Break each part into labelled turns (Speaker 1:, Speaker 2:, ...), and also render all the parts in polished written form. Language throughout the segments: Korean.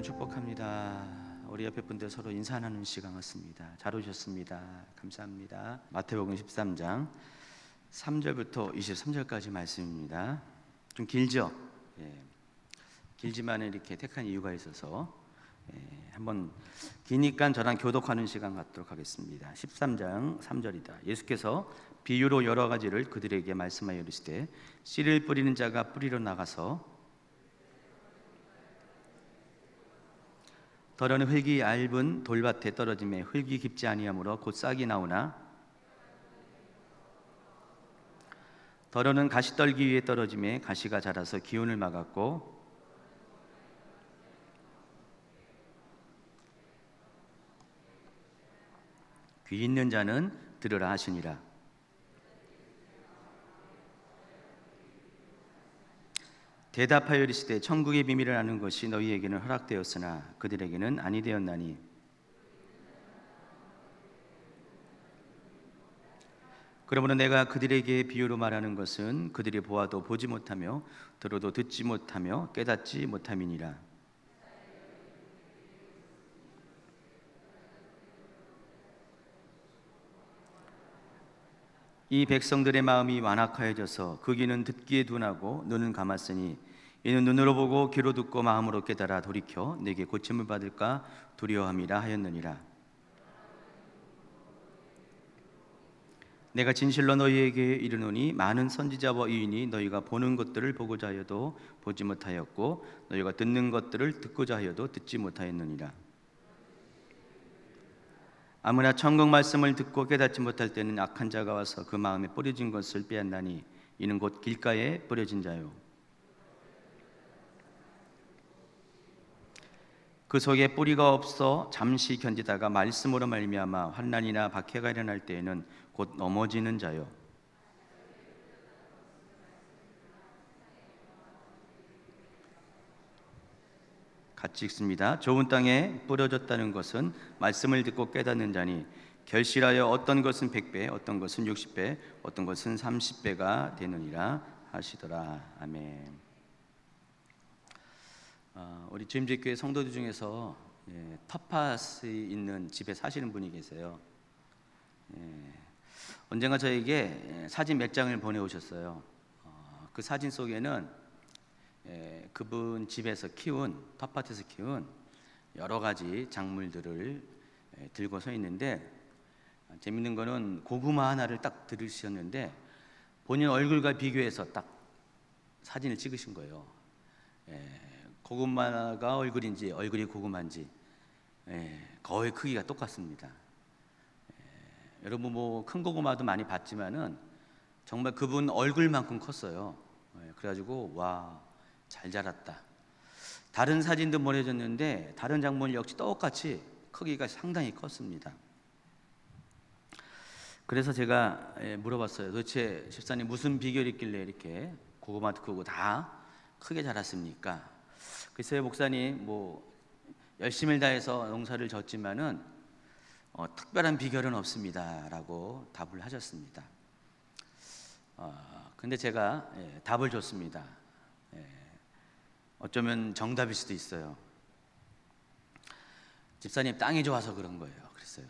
Speaker 1: 축복합니다. 우리 옆에 분들 서로 인사 나누는 시간 같습니다. 잘 오셨습니다. 감사합니다. 마태복음 13장 3절부터 23절까지 말씀입니다. 좀 길죠? 길지만 이렇게 택한 이유가 있어서 한번 기니까 저랑 교독하는 시간 갖도록 하겠습니다. 13장 3절이다. 예수께서 비유로 여러 가지를 그들에게 말씀하여 이르시되 씨를 뿌리는 자가 뿌리러 나가서 더러는 흙이 얇은 돌밭에 떨어짐에 흙이 깊지 아니하므로 곧 싹이 나오나 더러는 가시떨기 위에 떨어짐에 가시가 자라서 기운을 막았고 귀 있는 자는 들으라 하시니라. 대답하여 이르시되 천국의 비밀을 아는 것이 너희에게는 허락되었으나 그들에게는 아니 되었나니 그러므로 내가 그들에게 비유로 말하는 것은 그들이 보아도 보지 못하며 들어도 듣지 못하며 깨닫지 못함이니라. 이 백성들의 마음이 완악하여져서 그 귀는 듣기에 둔하고 눈은 감았으니 이는 눈으로 보고 귀로 듣고 마음으로 깨달아 돌이켜 내게 고침을 받을까 두려워함이라 하였느니라. 내가 진실로 너희에게 이르노니 많은 선지자와 의인이 너희가 보는 것들을 보고자 하여도 보지 못하였고 너희가 듣는 것들을 듣고자 하여도 듣지 못하였느니라. 아무나 천국 말씀을 듣고 깨닫지 못할 때는 악한 자가 와서 그 마음에 뿌려진 것을 빼앗나니 이는 곧 길가에 뿌려진 자요 그 속에 뿌리가 없어 잠시 견디다가 말씀으로 말미암아 환난이나 박해가 일어날 때에는 곧 넘어지는 자요 같이 읽습니다. 좋은 땅에 뿌려졌다는 것은 말씀을 듣고 깨닫는 자니 결실하여 어떤 것은 100배, 어떤 것은 60배, 어떤 것은 30배가 되느니라 하시더라. 아멘. 우리 주임제교회 성도들 중에서 텃밭이 있는 집에 사시는 분이 계세요. 언젠가 저에게 사진 몇 장을 보내오셨어요. 그 사진 속에는 그분 집에서 키운 텃밭에서 키운 여러 가지 작물들을 들고 서 있는데 재밌는 거는 고구마 하나를 딱 들으셨는데 본인 얼굴과 비교해서 딱 사진을 찍으신 거예요. 고구마가 얼굴인지 얼굴이 고구마인지 거의 크기가 똑같습니다. 여러분 뭐 큰 고구마도 많이 봤지만은 정말 그분 얼굴만큼 컸어요. 그래가지고 와 잘 자랐다. 다른 사진도 보내줬는데 다른 작물 역시 똑같이 크기가 상당히 컸습니다. 그래서 제가 물어봤어요. 도대체 집사님 무슨 비결이 있길래 이렇게 고구마도 크고 다 크게 자랐습니까? 글쎄요 목사님 뭐 열심을 다해서 농사를 졌지만은 특별한 비결은 없습니다 라고 답을 하셨습니다. 근데 제가 답을 줬습니다. 어쩌면 정답일 수도 있어요. 집사님 땅이 좋아서 그런 거예요. 그랬어요.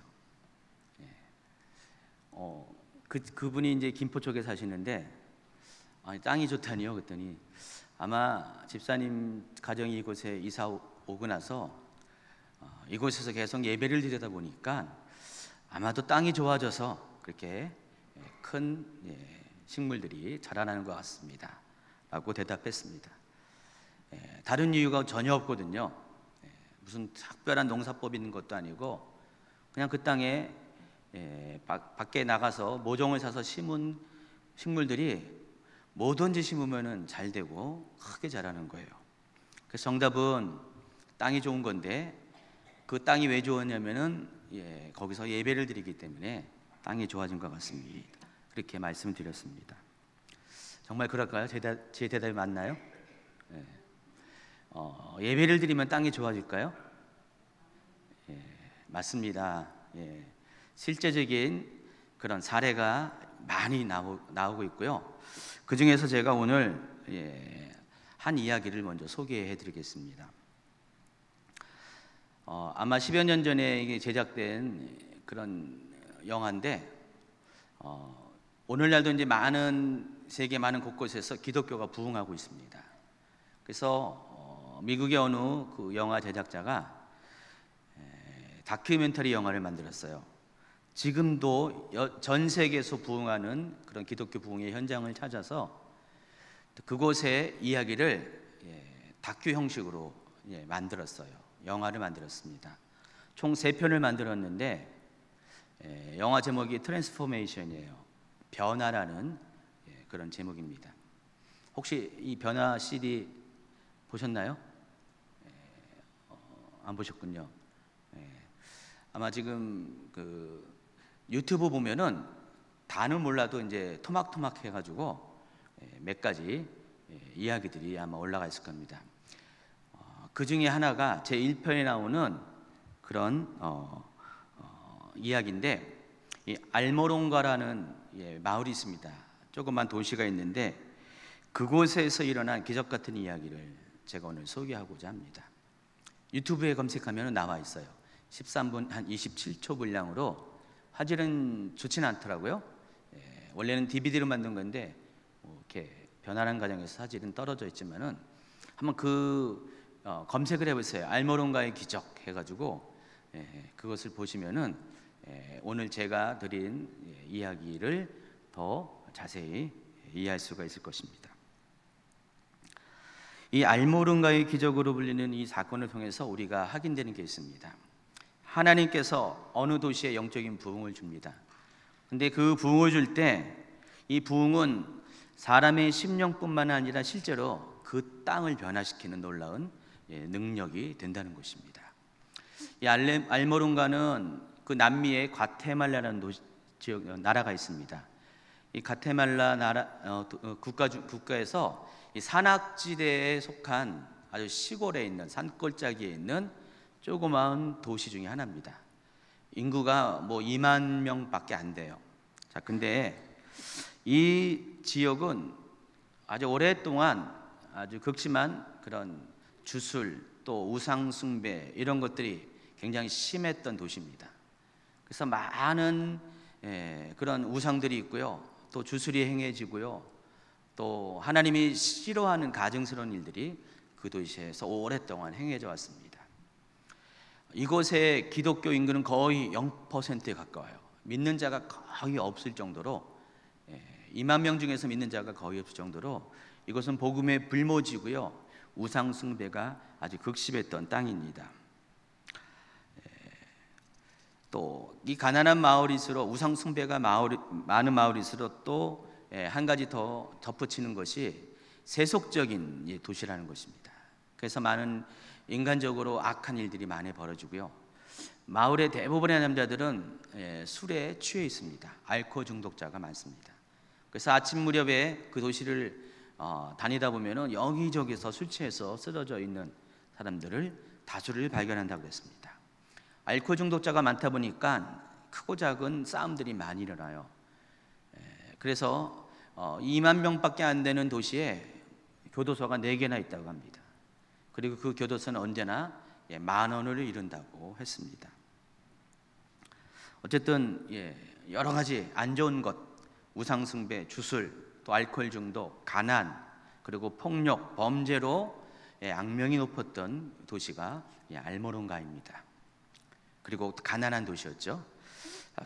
Speaker 1: 그분이 이제 김포 쪽에 사시는데 땅이 좋다니요. 그랬더니 아마 집사님 가정이 이곳에 이사 오고 나서 이곳에서 계속 예배를 드리다 보니까 아마도 땅이 좋아져서 그렇게 큰 식물들이 자라나는 것 같습니다 라고 대답했습니다. 다른 이유가 전혀 없거든요. 무슨 특별한 농사법이 있는 것도 아니고 그냥 그 땅에 밖에 나가서 모종을 사서 심은 식물들이 뭐든지 심으면 잘 되고 크게 자라는 거예요. 그래서 정답은 땅이 좋은 건데 그 땅이 왜 좋았냐면은 거기서 예배를 드리기 때문에 땅이 좋아진 것 같습니다. 그렇게 말씀드렸습니다. 정말 그럴까요? 제 대답이 맞나요? 예배를 드리면 땅이 좋아질까요? 맞습니다. 실제적인 그런 사례가 많이 나오고 있고요. 그 중에서 제가 오늘 한 이야기를 먼저 소개해 드리겠습니다. 아마 10여 년 전에 이게 제작된 그런 영화인데 오늘날도 이제 세계 많은 곳곳에서 기독교가 부흥하고 있습니다. 그래서 미국의 어느 그 영화 제작자가 다큐멘터리 영화를 만들었어요. 지금도 전 세계에서 부흥하는 그런 기독교 부흥의 현장을 찾아서 그곳의 이야기를 다큐 형식으로 만들었어요. 영화를 만들었습니다. 총 3편을 만들었는데 영화 제목이 트랜스포메이션이에요. 변화라는 그런 제목입니다. 혹시 이 변화 CD 보셨나요? 안 보셨군요. 아마 지금 그 유튜브 보면은 다는 몰라도 이제 토막토막 해가지고 몇 가지 이야기들이 아마 올라가 있을 겁니다. 그 중에 하나가 제 1편에 나오는 그런 이야기인데, 이 알모롱가라는 마을이 있습니다. 조그만 도시가 있는데 그곳에서 일어난 기적 같은 이야기를 제가 오늘 소개하고자 합니다. 유튜브에 검색하면 나와 있어요. 13분 한 27초 분량으로 화질은 좋지는 않더라고요. 원래는 DVD로 만든 건데 이렇게 변화한 과정에서 화질은 떨어져 있지만은 한번 검색을 해보세요. 알모롱가의 기적 해가지고 그것을 보시면은 오늘 제가 드린 이야기를 더 자세히 이해할 수가 있을 것입니다. 이 알모롱가의 기적으로 불리는 이 사건을 통해서 우리가 확인되는 게 있습니다. 하나님께서 어느 도시에 영적인 부흥을 줍니다. 근데 그 부흥을 줄 때 이 부흥은 사람의 심령뿐만 아니라 실제로 그 땅을 변화시키는 놀라운 능력이 된다는 것입니다. 이 알모롱가는 그 남미의 과테말라라는 나라가 있습니다. 이 과테말라 국가에서 이 산악지대에 속한 아주 시골에 있는 산골짜기에 있는 조그마한 도시 중에 하나입니다. 인구가 뭐 2만 명밖에 안 돼요. 자, 근데 이 지역은 아주 오랫동안 아주 극심한 그런 주술 또 우상 숭배 이런 것들이 굉장히 심했던 도시입니다. 그래서 많은 그런 우상들이 있고요, 또 주술이 행해지고요, 또 하나님이 싫어하는 가증스러운 일들이 그 도시에서 오랫동안 행해져 왔습니다. 이곳의 기독교 인구는 거의 0%에 가까워요. 믿는 자가 거의 없을 정도로 2만 명 중에서 믿는 자가 거의 없을 정도로 이곳은 복음의 불모지고요, 우상 숭배가 아주 극심했던 땅입니다. 또 이 가난한 마을일수록 우상 숭배가 많은 마을일수록 또 한 가지 더 덧붙이는 것이 세속적인 도시라는 것입니다. 그래서 많은 인간적으로 악한 일들이 많이 벌어지고요, 마을의 대부분의 남자들은 술에 취해 있습니다. 알코올 중독자가 많습니다. 그래서 아침 무렵에 그 도시를 다니다 보면은 여기저기서 술 취해서 쓰러져 있는 사람들을 다수를 발견한다고 그랬습니다. 알코올 중독자가 많다 보니까 크고 작은 싸움들이 많이 일어나요. 그래서 2만 명밖에 안 되는 도시에 교도소가 4개나 있다고 합니다. 그리고 그 교도소는 언제나 10,000원을 이룬다고 했습니다. 어쨌든 여러 가지 안 좋은 것, 우상숭배, 주술, 또 알코올 중독, 가난, 그리고 폭력, 범죄로 악명이 높았던 도시가 알모롱가입니다. 그리고 가난한 도시였죠.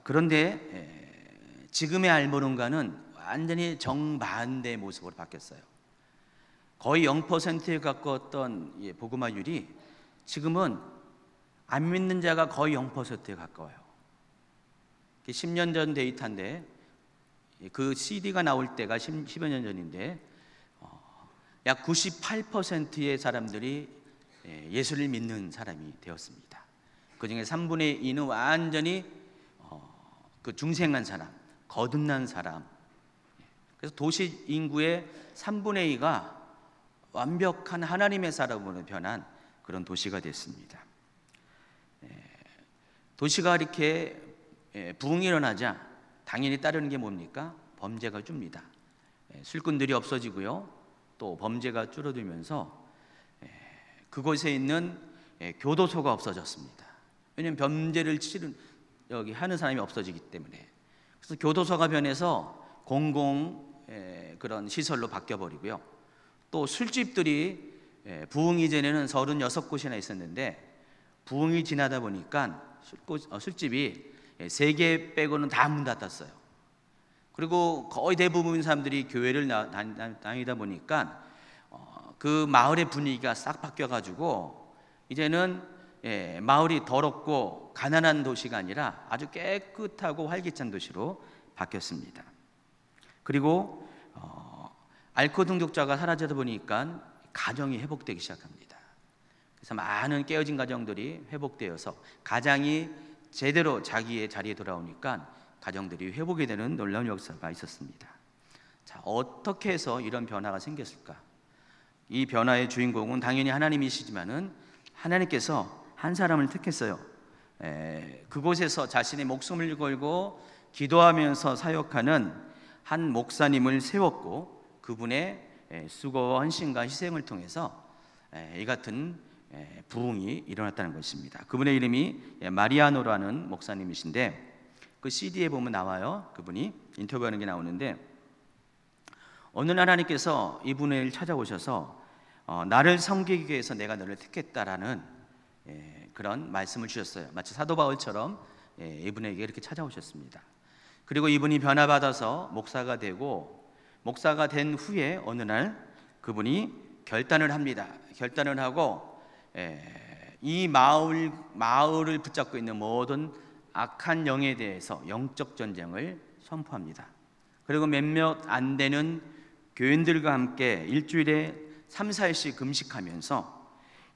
Speaker 1: 그런데 지금의 알모롱가는 완전히 정반대의 모습으로 바뀌었어요. 거의 0%에 가까웠던 복음화율이 지금은 안 믿는 자가 거의 0%에 가까워요. 10년 전 데이터인데 그 CD가 나올 때가 10여 년 전인데 약 98%의 사람들이 예수를 믿는 사람이 되었습니다. 그중에 3분의 2는 완전히 그 중생한 사람, 거듭난 사람. 그래서 도시 인구의 3분의 2가 완벽한 하나님의 사람으로 변한 그런 도시가 됐습니다. 도시가 이렇게 부흥이 일어나자 당연히 따르는 게 뭡니까? 범죄가 줍니다. 술꾼들이 없어지고요, 또 범죄가 줄어들면서 그곳에 있는 교도소가 없어졌습니다. 왜냐하면 범죄를 여기 하는 사람이 없어지기 때문에. 그래서 교도소가 변해서 그런 시설로 바뀌어 버리고요. 또 술집들이 부흥이 전에는 36곳이나 있었는데 부흥이 지나다 보니까 술집이 3개 빼고는 다 문 닫았어요. 그리고 거의 대부분 사람들이 교회를 다니다 보니까 그 마을의 분위기가 싹 바뀌어가지고 이제는 마을이 더럽고 가난한 도시가 아니라 아주 깨끗하고 활기찬 도시로 바뀌었습니다. 그리고 알코올 중독자가 사라지다 보니까 가정이 회복되기 시작합니다. 그래서 많은 깨어진 가정들이 회복되어서 가장이 제대로 자기의 자리에 돌아오니까 가정들이 회복이 되는 놀라운 역사가 있었습니다. 자, 어떻게 해서 이런 변화가 생겼을까? 이 변화의 주인공은 당연히 하나님이시지만은 하나님께서 한 사람을 택했어요. 그곳에서 자신의 목숨을 걸고 기도하면서 사역하는 한 목사님을 세웠고 그분의 수고와 헌신과 희생을 통해서 이 같은 부흥이 일어났다는 것입니다. 그분의 이름이 마리아노라는 목사님이신데 그 CD에 보면 나와요. 그분이 인터뷰하는 게 나오는데 어느 날 하나님께서 이분을 찾아오셔서 나를 섬기기 위해서 내가 너를 택했다라는 그런 말씀을 주셨어요. 마치 사도 바울처럼 이분에게 이렇게 찾아오셨습니다. 그리고 이분이 변화받아서 목사가 되고 목사가 된 후에 어느 날 그분이 결단을 합니다. 결단을 하고 이 마을을 붙잡고 있는 모든 악한 영에 대해서 영적 전쟁을 선포합니다. 그리고 몇몇 안 되는 교인들과 함께 일주일에 3-4일씩 금식하면서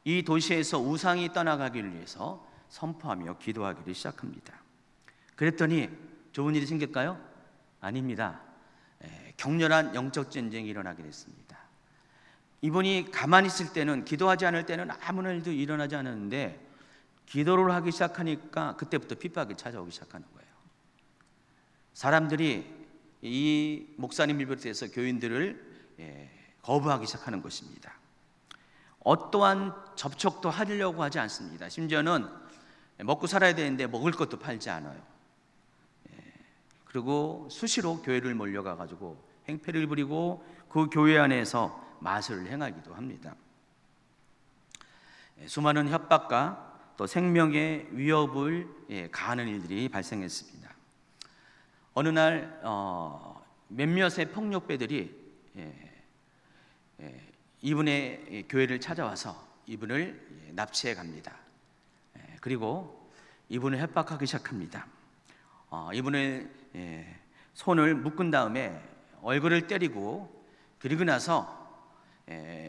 Speaker 1: 이 도시에서 우상이 떠나가기를 위해서 선포하며 기도하기를 시작합니다. 그랬더니 좋은 일이 생길까요? 아닙니다. 격렬한 영적 전쟁이 일어나게 됐습니다. 이분이 가만히 있을 때는, 기도하지 않을 때는 아무 일도 일어나지 않았는데 기도를 하기 시작하니까 그때부터 핍박이 찾아오기 시작하는 거예요. 사람들이 이 목사님을 비롯해서 교인들을 거부하기 시작하는 것입니다. 어떠한 접촉도 하려고 하지 않습니다. 심지어는 먹고 살아야 되는데 먹을 것도 팔지 않아요. 그리고 수시로 교회를 몰려가 가지고 행패를 부리고 그 교회 안에서 마술을 행하기도 합니다. 수많은 협박과 또 생명의 위협을 가하는 일들이 발생했습니다. 어느 날 몇몇의 폭력배들이 이분의 교회를 찾아와서 이분을 납치해 갑니다. 그리고 이분을 협박하기 시작합니다. 이분을 손을 묶은 다음에 얼굴을 때리고 그리고 나서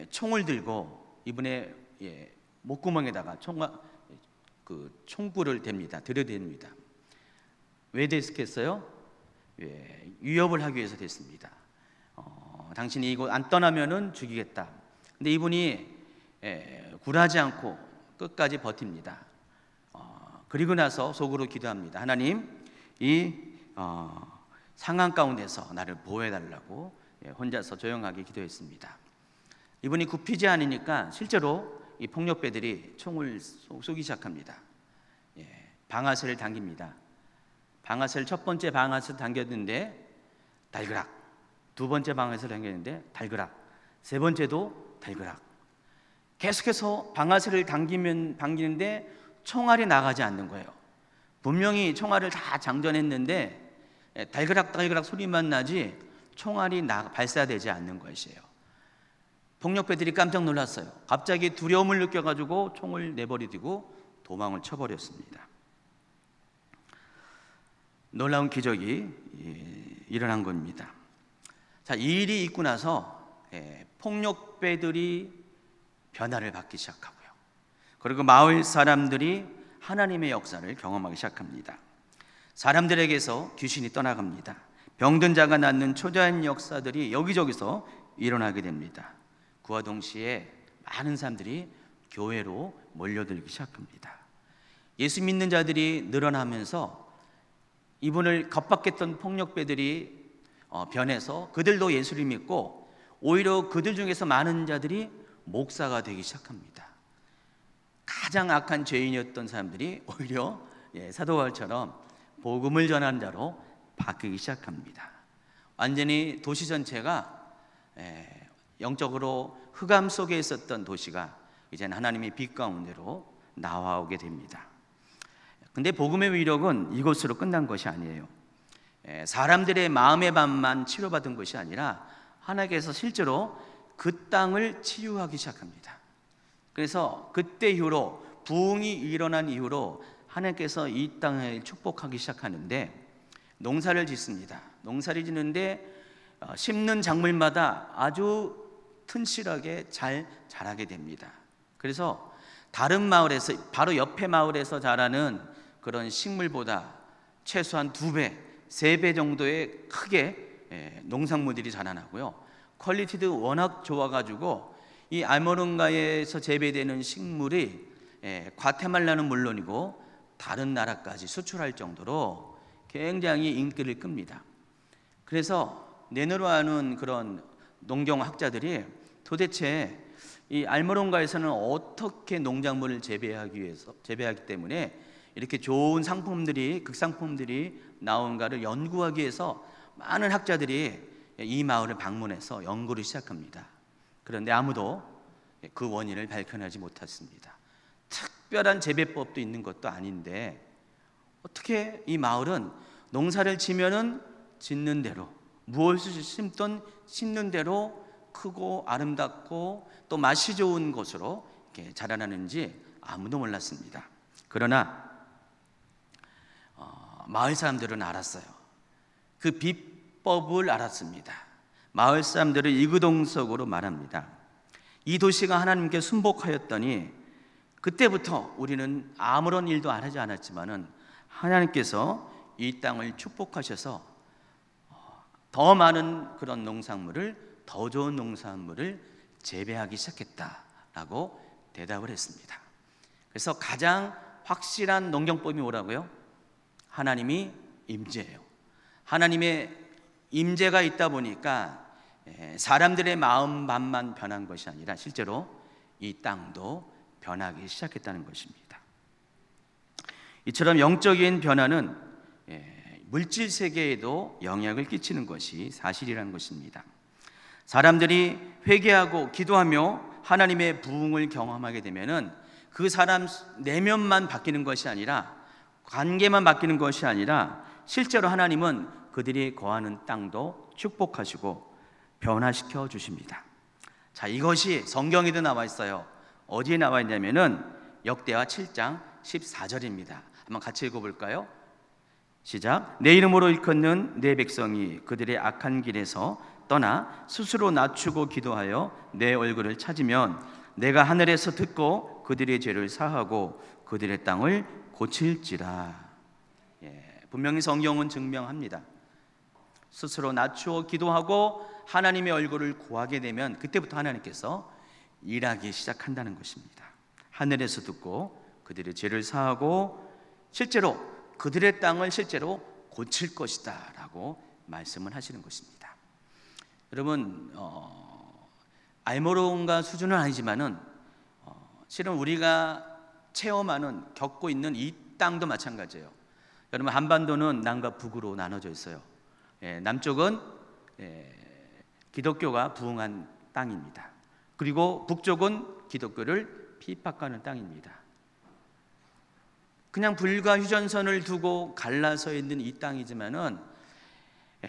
Speaker 1: 총을 들고 이분의 목구멍에다가 총구를 댑니다. 들여댑니다. 왜 됐겠어요? 위협을 하기 위해서 됐습니다. 당신이 이곳 안 떠나면은 죽이겠다. 근데 이분이 굴하지 않고 끝까지 버팁니다. 그리고 나서 속으로 기도합니다. 하나님, 이 상황 가운데서 나를 보호해달라고 혼자서 조용하게 기도했습니다. 이분이 굽히지 않으니까 실제로 이 폭력배들이 총을 쏘기 시작합니다. 방아쇠를 당깁니다. 첫 번째 방아쇠를 당겼는데 달그락, 두 번째 방아쇠를 당겼는데 달그락, 세 번째도 달그락. 계속해서 방아쇠를 당기는데 총알이 나가지 않는 거예요. 분명히 총알을 다 장전했는데 달그락 소리만 나지 총알이 발사되지 않는 것이에요. 폭력배들이 깜짝 놀랐어요. 갑자기 두려움을 느껴가지고 총을 내버리고 도망을 쳐버렸습니다. 놀라운 기적이 일어난 겁니다. 자, 이 일이 있고 나서 폭력배들이 변화를 받기 시작하고요. 그리고 마을 사람들이 하나님의 역사를 경험하기 시작합니다. 사람들에게서 귀신이 떠나갑니다. 병든 자가 낫는 초자연 역사들이 여기저기서 일어나게 됩니다. 그와 동시에 많은 사람들이 교회로 몰려들기 시작합니다. 예수 믿는 자들이 늘어나면서 이분을 겁박했던 폭력배들이 변해서 그들도 예수를 믿고 오히려 그들 중에서 많은 자들이 목사가 되기 시작합니다. 가장 악한 죄인이었던 사람들이 오히려 사도 바울처럼 복음을 전하는 자로 바뀌기 시작합니다. 완전히 도시 전체가 영적으로 흑암 속에 있었던 도시가 이제는 하나님의 빛 가운데로 나와오게 됩니다. 근데 복음의 위력은 이것으로 끝난 것이 아니에요. 사람들의 마음의 밭만 치료받은 것이 아니라 하나님께서 실제로 그 땅을 치유하기 시작합니다. 그래서 그때 이후로 부흥이 일어난 이후로 하나님께서 이 땅을 축복하기 시작하는데 농사를 짓습니다. 농사를 짓는데 심는 작물마다 아주 튼실하게 잘 자라게 됩니다. 그래서 다른 마을에서, 바로 옆에 마을에서 자라는 그런 식물보다 최소한 2배, 3배 정도의 크게 농산물들이 자라나고요, 퀄리티도 워낙 좋아가지고 이 알모론가에서 재배되는 식물이 과테말라는 물론이고 다른 나라까지 수출할 정도로 굉장히 인기를 끕니다. 그래서 내노라는 그런 농경학자들이 도대체 이 알모론가에서는 어떻게 농작물을 재배하기 때문에 이렇게 좋은 상품들이, 극상품들이 나온가를 연구하기 위해서 많은 학자들이 이 마을을 방문해서 연구를 시작합니다. 그런데 아무도 그 원인을 밝혀내지 못했습니다. 특별한 재배법도 있는 것도 아닌데 어떻게 이 마을은 농사를 지면은 짓는 대로, 무엇을 심든 심는 대로 크고 아름답고 또 맛이 좋은 것으로 이렇게 자라나는지 아무도 몰랐습니다. 그러나 마을 사람들은 알았어요. 그 비법을 알았습니다. 마을 사람들은 이구동성으로 말합니다. 이 도시가 하나님께 순복하였더니 그때부터 우리는 아무런 일도 하지 않았지만은 하나님께서 이 땅을 축복하셔서 더 많은 그런 농산물을, 더 좋은 농산물을 재배하기 시작했다라고 대답을 했습니다. 그래서 가장 확실한 농경법이 뭐라고요? 하나님이 임재예요. 하나님의 임재가 있다 보니까 사람들의 마음만 변한 것이 아니라 실제로 이 땅도 변하기 시작했다는 것입니다. 이처럼 영적인 변화는 물질 세계에도 영향을 끼치는 것이 사실이라는 것입니다. 사람들이 회개하고 기도하며 하나님의 부흥을 경험하게 되면은 그 사람 내면만 바뀌는 것이 아니라, 관계만 바뀌는 것이 아니라 실제로 하나님은 그들이 거하는 땅도 축복하시고 변화시켜 주십니다. 자, 이것이 성경에도 나와 있어요. 어디에 나와 있냐면은 역대하 7장 14절입니다. 한번 같이 읽어볼까요? 시작. 내 이름으로 일컫는 내 백성이 그들의 악한 길에서 떠나 스스로 낮추고 기도하여 내 얼굴을 찾으면 내가 하늘에서 듣고 그들의 죄를 사하고 그들의 땅을 고칠지라. 분명히 성경은 증명합니다. 스스로 낮추어 기도하고 하나님의 얼굴을 구하게 되면 그때부터 하나님께서 일하기 시작한다는 것입니다. 하늘에서 듣고 그들의 죄를 사하고 실제로 그들의 땅을 실제로 고칠 것이다 라고 말씀을 하시는 것입니다. 여러분, 알모론가 수준은 아니지만은 실은 우리가 체험하는, 겪고 있는 이 땅도 마찬가지예요. 여러분, 한반도는 남과 북으로 나눠져 있어요. 남쪽은 기독교가 부흥한 땅입니다. 그리고 북쪽은 기독교를 핍박하는 땅입니다. 그냥 불과 휴전선을 두고 갈라서 있는 이 땅이지만은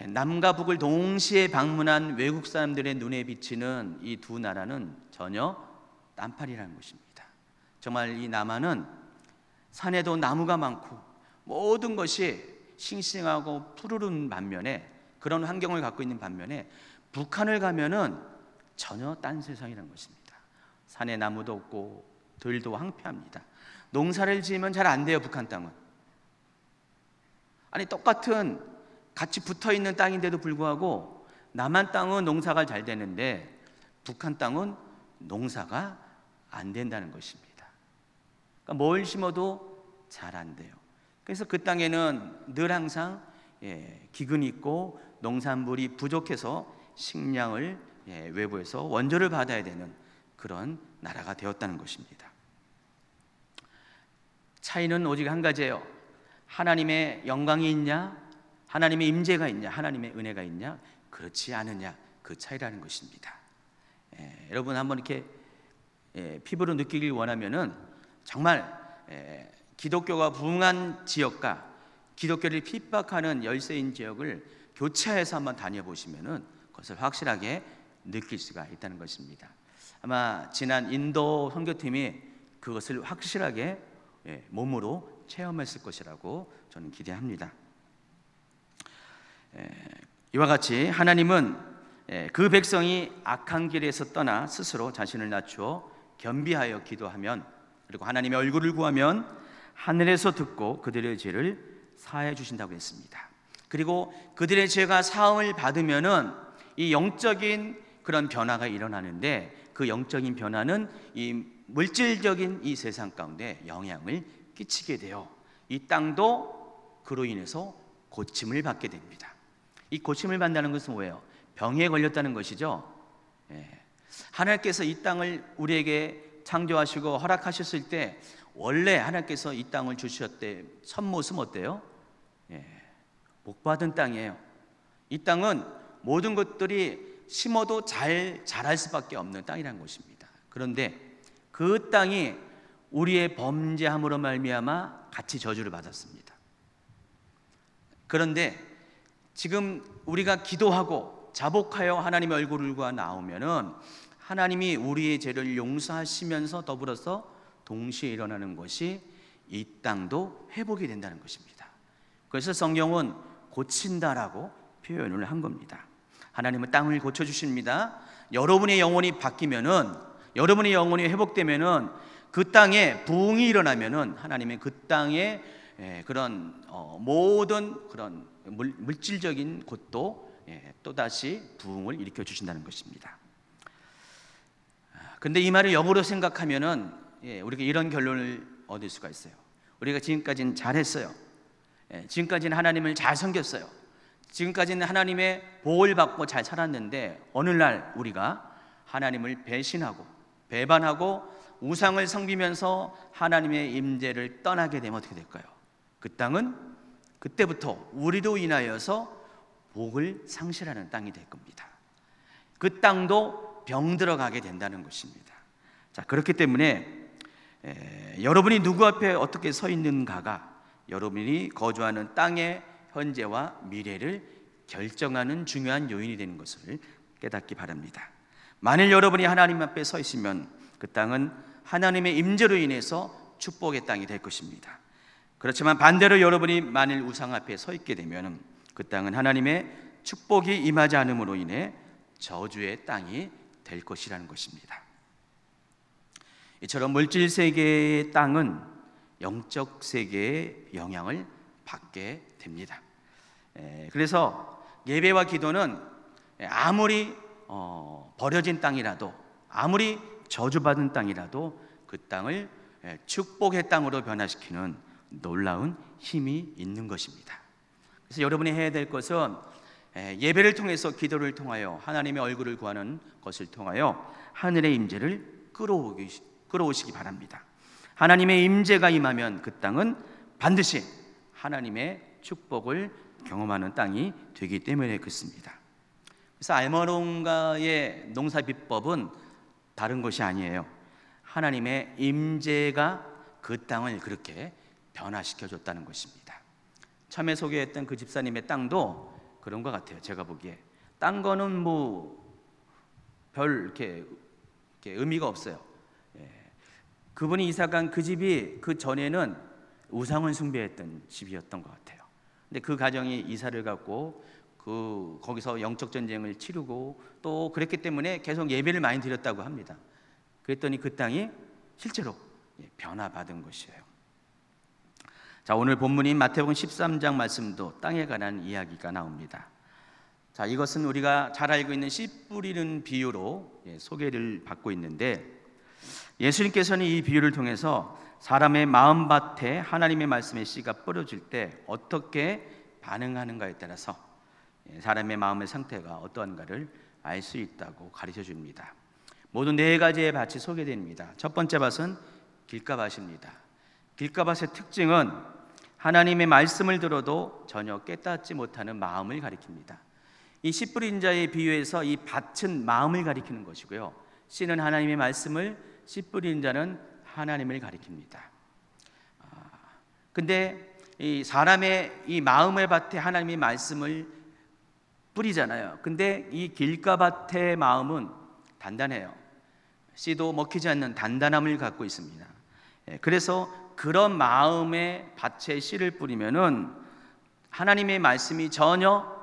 Speaker 1: 남과 북을 동시에 방문한 외국 사람들의 눈에 비치는 이 두 나라는 전혀 딴판이라는 것입니다. 정말 이 남한은 산에도 나무가 많고 모든 것이 싱싱하고 푸르른 반면에, 그런 환경을 갖고 있는 반면에 북한을 가면은 전혀 딴 세상이라는 것입니다. 산에 나무도 없고 들도 황폐합니다. 농사를 지으면 잘 안 돼요. 북한 땅은. 아니, 똑같은 같이 붙어있는 땅인데도 불구하고 남한 땅은 농사가 잘 되는데 북한 땅은 농사가 안 된다는 것입니다. 그러니까 뭘 심어도 잘 안 돼요. 그래서 그 땅에는 늘 항상 기근이 있고 농산물이 부족해서 식량을 외부에서 원조를 받아야 되는 그런 나라가 되었다는 것입니다. 차이는 오직 한 가지예요. 하나님의 영광이 있냐, 하나님의 임재가 있냐, 하나님의 은혜가 있냐, 그렇지 않느냐, 그 차이라는 것입니다. 여러분 한번 이렇게 피부로 느끼길 원하면은 정말 기독교가 부흥한 지역과 기독교를 핍박하는 열세인 지역을 교차해서 한번 다녀보시면은 그것을 확실하게 느낄 수가 있다는 것입니다. 아마 지난 인도 선교팀이 그것을 확실하게 몸으로 체험했을 것이라고 저는 기대합니다. 이와 같이 하나님은 그 백성이 악한 길에서 떠나 스스로 자신을 낮추어 겸비하여 기도하면, 그리고 하나님의 얼굴을 구하면 하늘에서 듣고 그들의 죄를 사해 주신다고 했습니다. 그리고 그들의 죄가 사함을 받으면은 이 영적인 그런 변화가 일어나는데, 그 영적인 변화는 이 물질적인 이 세상 가운데 영향을 끼치게 돼요. 이 땅도 그로 인해서 고침을 받게 됩니다. 이 고침을 받는다는 것은 뭐예요? 병에 걸렸다는 것이죠. 하나님께서 이 땅을 우리에게 창조하시고 허락하셨을 때 원래 하나님께서 이 땅을 주셨대 첫 모습 어때요? 복받은 땅이에요. 이 땅은 모든 것들이 심어도 잘 자랄 수밖에 없는 땅이라는 것입니다. 그런데 그 땅이 우리의 범죄함으로 말미암아 같이 저주를 받았습니다. 그런데 지금 우리가 기도하고 자복하여 하나님의 얼굴을 구하 나오면은 하나님이 우리의 죄를 용서하시면서 더불어서 동시에 일어나는 것이 이 땅도 회복이 된다는 것입니다. 그래서 성경은 고친다라고 표현을 한 겁니다. 하나님은 땅을 고쳐주십니다. 여러분의 영혼이 바뀌면은, 여러분의 영혼이 회복되면은, 그 땅에 부흥이 일어나면은 하나님의 그 땅에 그런 모든 그런 물질적인 곳도 또다시 부흥을 일으켜 주신다는 것입니다. 근데 이 말을 역으로 생각하면은 우리가 이런 결론을 얻을 수가 있어요. 우리가 지금까지는 잘했어요. 지금까지는 하나님을 잘 섬겼어요. 지금까지는 하나님의 보호를 받고 잘 살았는데 어느 날 우리가 하나님을 배신하고 배반하고 우상을 섬기면서 하나님의 임재를 떠나게 되면 어떻게 될까요? 그 땅은 그때부터 우리로 인하여서 복을 상실하는 땅이 될 겁니다. 그 땅도 병들어가게 된다는 것입니다. 자, 그렇기 때문에 여러분이 누구 앞에 어떻게 서 있는가가 여러분이 거주하는 땅의 현재와 미래를 결정하는 중요한 요인이 되는 것을 깨닫기 바랍니다. 만일 여러분이 하나님 앞에 서 있으면 그 땅은 하나님의 임재로 인해서 축복의 땅이 될 것입니다. 그렇지만 반대로 여러분이 만일 우상 앞에 서 있게 되면 그 땅은 하나님의 축복이 임하지 않음으로 인해 저주의 땅이 될 것이라는 것입니다. 이처럼 물질 세계의 땅은 영적 세계의 영향을 받게 됩니다. 그래서 예배와 기도는 아무리 버려진 땅이라도, 아무리 저주받은 땅이라도 그 땅을 축복의 땅으로 변화시키는 놀라운 힘이 있는 것입니다. 그래서 여러분이 해야 될 것은 예배를 통해서, 기도를 통하여 하나님의 얼굴을 구하는 것을 통하여 하늘의 임재를 끌어오시기 바랍니다. 하나님의 임재가 임하면 그 땅은 반드시 하나님의 축복을 경험하는 땅이 되기 때문에 그렇습니다. 그래서 알마론가의 농사 비법은 다른 것이 아니에요. 하나님의 임재가 그 땅을 그렇게 변화시켜 줬다는 것입니다. 처음에 소개했던 그 집사님의 땅도 그런 것 같아요. 제가 보기에 딴 거는 뭐 별 이렇게 의미가 없어요. 그분이 이사간 그 집이 그 전에는 우상을 숭배했던 집이었던 것 같아요. 근데 그 가정이 이사를 갔고 거기서 영적 전쟁을 치르고 또 그랬기 때문에 계속 예배를 많이 드렸다고 합니다. 그랬더니 그 땅이 실제로 변화받은 것이에요. 자, 오늘 본문인 마태복음 13장 말씀도 땅에 관한 이야기가 나옵니다. 자, 이것은 우리가 잘 알고 있는 씨 뿌리는 비유로 소개를 받고 있는데, 예수님께서는 이 비유를 통해서 사람의 마음밭에 하나님의 말씀의 씨가 뿌려질 때 어떻게 반응하는가에 따라서 사람의 마음의 상태가 어떠한가를 알 수 있다고 가르쳐 줍니다. 모두 4가지의 밭이 소개됩니다. 첫 번째 밭은 길가밭입니다. 길가밭의 특징은 하나님의 말씀을 들어도 전혀 깨닫지 못하는 마음을 가리킵니다. 이 씨 뿌린 자의 비유에서 이 밭은 마음을 가리키는 것이고요, 씨는 하나님의 말씀을, 씨 뿌린 자는 하나님을 가리킵니다. 근데 이 사람의 이 마음의 밭에 하나님의 말씀을 뿌리잖아요. 근데 이 길가밭의 마음은 단단해요. 씨도 먹히지 않는 단단함을 갖고 있습니다. 그래서 그런 마음의 밭에 씨를 뿌리면은 하나님의 말씀이 전혀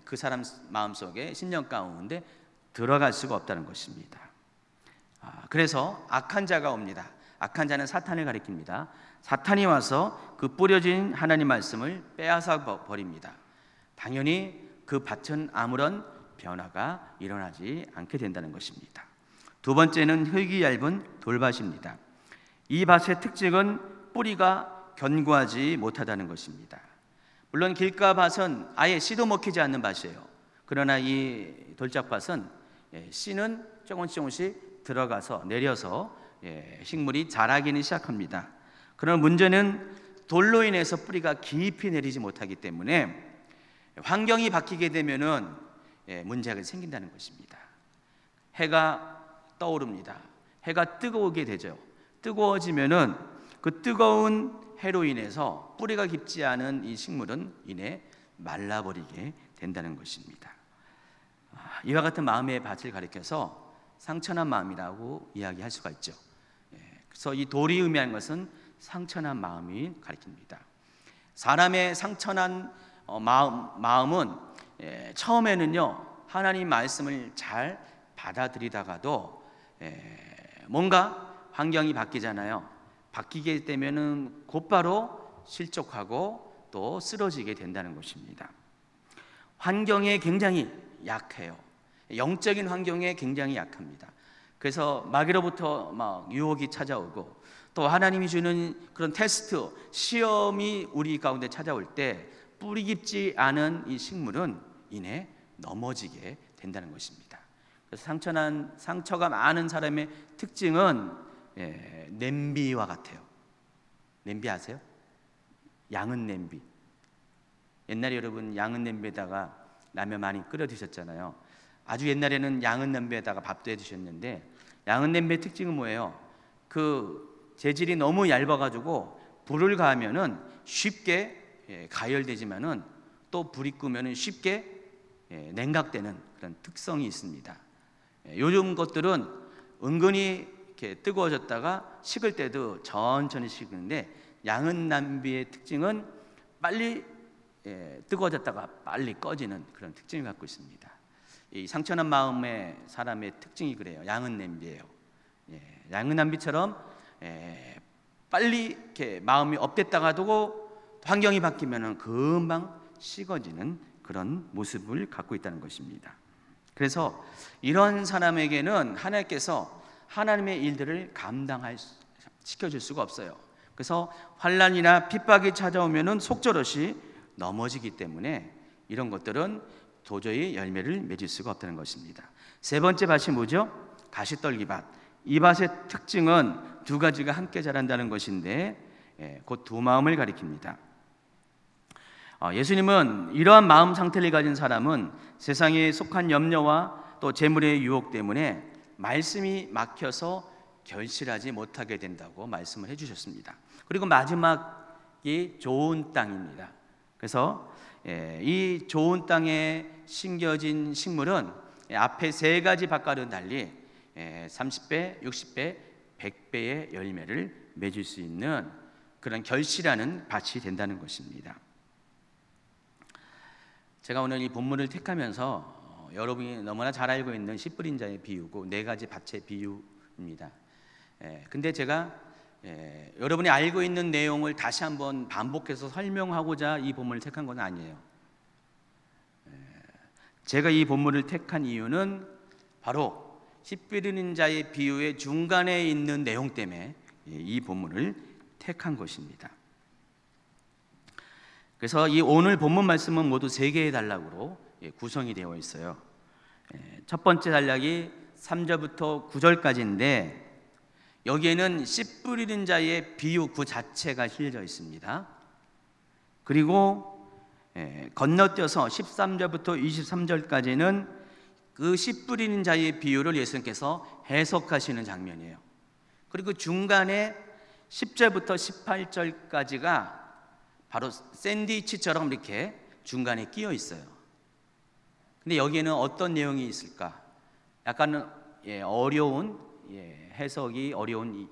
Speaker 1: 그 사람 마음속에, 심령 가운데 들어갈 수가 없다는 것입니다. 그래서 악한 자가 옵니다. 악한 자는 사탄을 가리킵니다. 사탄이 와서 그 뿌려진 하나님 말씀을 빼앗아 버립니다. 당연히 그 밭은 아무런 변화가 일어나지 않게 된다는 것입니다. 두 번째는 흙이 얇은 돌밭입니다. 이 밭의 특징은 뿌리가 견고하지 못하다는 것입니다. 물론 길가밭은 아예 씨도 먹히지 않는 밭이에요. 그러나 이 돌짝밭은 씨는 조금씩 들어가서 내려서 식물이 자라기는 시작합니다. 그러나 문제는 돌로 인해서 뿌리가 깊이 내리지 못하기 때문에 환경이 바뀌게 되면은 문제가 생긴다는 것입니다. 해가 떠오릅니다. 해가 뜨거우게 되죠. 뜨거워지면은 그 뜨거운 해로 인해서 뿌리가 깊지 않은 이 식물은 이내 말라버리게 된다는 것입니다. 이와 같은 마음의 밭을 가리켜서 상처난 마음이라고 이야기할 수가 있죠. 그래서 이 돌이 의미하는 것은 상처난 마음이 가리킵니다. 사람의 상처난 마음은 처음에는요, 하나님 말씀을 잘 받아들이다가도 뭔가 환경이 바뀌잖아요. 바뀌게 되면은 곧바로 실족하고 또 쓰러지게 된다는 것입니다. 환경에 굉장히 약해요. 영적인 환경에 굉장히 약합니다. 그래서 마귀로부터 막 유혹이 찾아오고 또 하나님이 주는 그런 테스트, 시험이 우리 가운데 찾아올 때 뿌리 깊지 않은 이 식물은 이내 넘어지게 된다는 것입니다. 그래서 상처가 많은 사람의 특징은 냄비와 같아요. 냄비 아세요? 양은 냄비. 옛날에 여러분 양은 냄비에다가 라면 많이 끓여 드셨잖아요. 아주 옛날에는 양은 냄비에다가 밥도 해 드셨는데, 양은 냄비의 특징은 뭐예요? 그 재질이 너무 얇아가지고 불을 가하면은 쉽게 가열되지만은 또 불이 끄면은 쉽게 냉각되는 그런 특성이 있습니다. 요즘 것들은 은근히 이렇게 뜨거워졌다가 식을 때도 천천히 식는데, 양은 냄비의 특징은 빨리 뜨거워졌다가 빨리 꺼지는 그런 특징을 갖고 있습니다. 이 상처난 마음의 사람의 특징이 그래요. 양은 냄비예요. 양은 냄비처럼 빨리 이렇게 마음이 업됐다가 두고 환경이 바뀌면은 금방 식어지는 그런 모습을 갖고 있다는 것입니다. 그래서 이런 사람에게는 하나님께서 하나님의 일들을 시켜줄 수가 없어요. 그래서 환난이나 핍박이 찾아오면은 속절없이 넘어지기 때문에 이런 것들은 도저히 열매를 맺을 수가 없다는 것입니다. 세 번째 밭이 뭐죠? 가시떨기밭. 이 밭의 특징은 두 가지가 함께 자란다는 것인데 곧 두 마음을 가리킵니다. 예수님은 이러한 마음 상태를 가진 사람은 세상에 속한 염려와 또 재물의 유혹 때문에 말씀이 막혀서 결실하지 못하게 된다고 말씀을 해주셨습니다. 그리고 마지막이 좋은 땅입니다. 그래서 이 좋은 땅에 심겨진 식물은 앞에 세 가지 밭과는 달리 30배, 60배, 100배의 열매를 맺을 수 있는 그런 결실하는 밭이 된다는 것입니다. 제가 오늘 이 본문을 택하면서 여러분이 너무나 잘 알고 있는 씨 뿌린 자의 비유고 네 가지 밭의 비유입니다. 근데 제가 여러분이 알고 있는 내용을 다시 한번 반복해서 설명하고자 이 본문을 택한 건 아니에요. 제가 이 본문을 택한 이유는 바로 씨 뿌리는 자의 비유의 중간에 있는 내용 때문에 이 본문을 택한 것입니다. 그래서 이 오늘 본문 말씀은 모두 세 개의 단락으로 구성이 되어 있어요. 첫 번째 단락이 3절부터 9절까지인데 여기에는 씨 뿌리는 자의 비유 그 자체가 실려 있습니다. 그리고 건너뛰어서 13절부터 23절까지는 그 씨 뿌리는 자의 비유를 예수님께서 해석하시는 장면이에요. 그리고 중간에 10절부터 18절까지가 바로 샌드위치처럼 이렇게 중간에 끼어 있어요. 근데 여기에는 어떤 내용이 있을까? 약간 어려운 해석이 어려운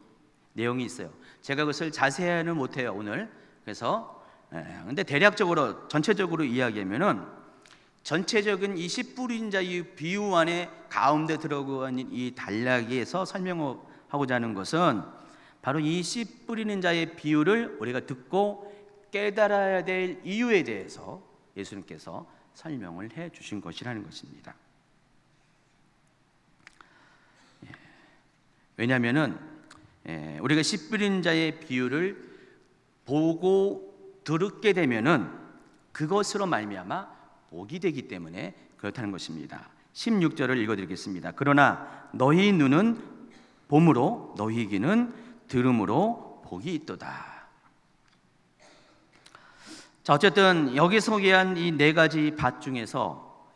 Speaker 1: 내용이 있어요. 제가 그것을 자세히는 못해요 오늘. 그래서 근데 대략적으로 전체적으로 이야기하면은 전체적인 이 씨 뿌린 자의 비유 안에 가운데 들어간 이 단락에서 설명하고자 하는 것은 바로 이 씨 뿌리는 자의 비유를 우리가 듣고 깨달아야 될 이유에 대해서 예수님께서 설명을 해 주신 것이라는 것입니다. 왜냐하면은 우리가 씨 뿌리는 자의 비유를 보고 들었게 되면은 그것으로 말미암아 복이 되기 때문에 그렇다는 것입니다. 16절을 읽어드리겠습니다. 그러나 너희 눈은 봄으로 너희 귀는 들음으로 복이 있도다. 자, 어쨌든 여기서 소개한 이 네 가지 밭 중에서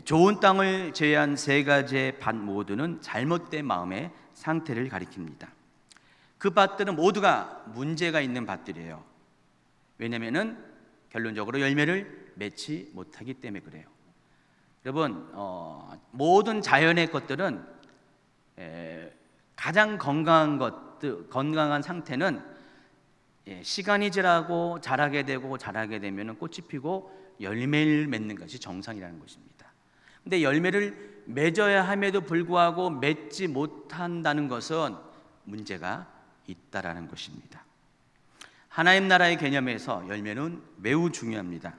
Speaker 1: 좋은 땅을 제외한 세 가지의 밭 모두는 잘못된 마음의 상태를 가리킵니다. 그 밭들은 모두가 문제가 있는 밭들이에요. 왜냐하면 결론적으로 열매를 맺지 못하기 때문에 그래요. 여러분, 모든 자연의 것들은 가장 건강한 상태는 시간이 지나고 자라게 되면 꽃이 피고 열매를 맺는 것이 정상이라는 것입니다. 근데 열매를 맺어야 함에도 불구하고 맺지 못한다는 것은 문제가 있다라는 것입니다. 하나님 나라의 개념에서 열매는 매우 중요합니다.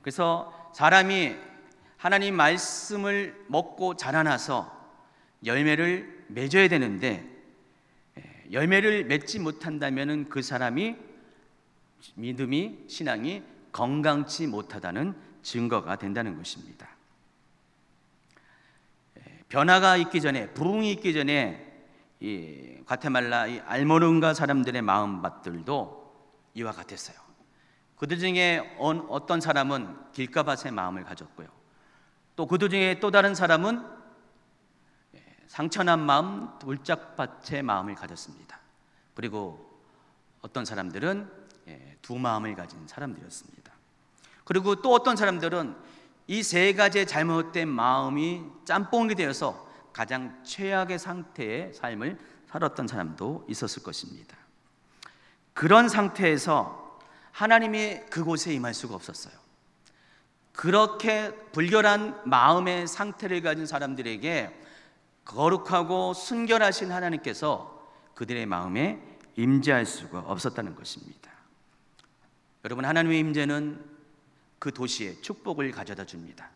Speaker 1: 그래서 사람이 하나님 말씀을 먹고 자라나서 열매를 맺어야 되는데 열매를 맺지 못한다면 그 사람이 믿음이 신앙이 건강치 못하다는 증거가 된다는 것입니다. 변화가 있기 전에 부흥이 있기 전에 이 과테말라 이 알모르가 사람들의 마음밭들도 이와 같았어요. 그들 중에 어떤 사람은 길가밭의 마음을 가졌고요. 또 그들 중에 또 다른 사람은 상처난 마음, 울짝밭의 마음을 가졌습니다. 그리고 어떤 사람들은 두 마음을 가진 사람들이었습니다. 그리고 또 어떤 사람들은 이 세 가지의 잘못된 마음이 짬뽕이 되어서 가장 최악의 상태의 삶을 살았던 사람도 있었을 것입니다. 그런 상태에서 하나님이 그곳에 임할 수가 없었어요. 그렇게 불결한 마음의 상태를 가진 사람들에게 거룩하고 순결하신 하나님께서 그들의 마음에 임재할 수가 없었다는 것입니다. 여러분, 하나님의 임재는 그 도시에 축복을 가져다 줍니다.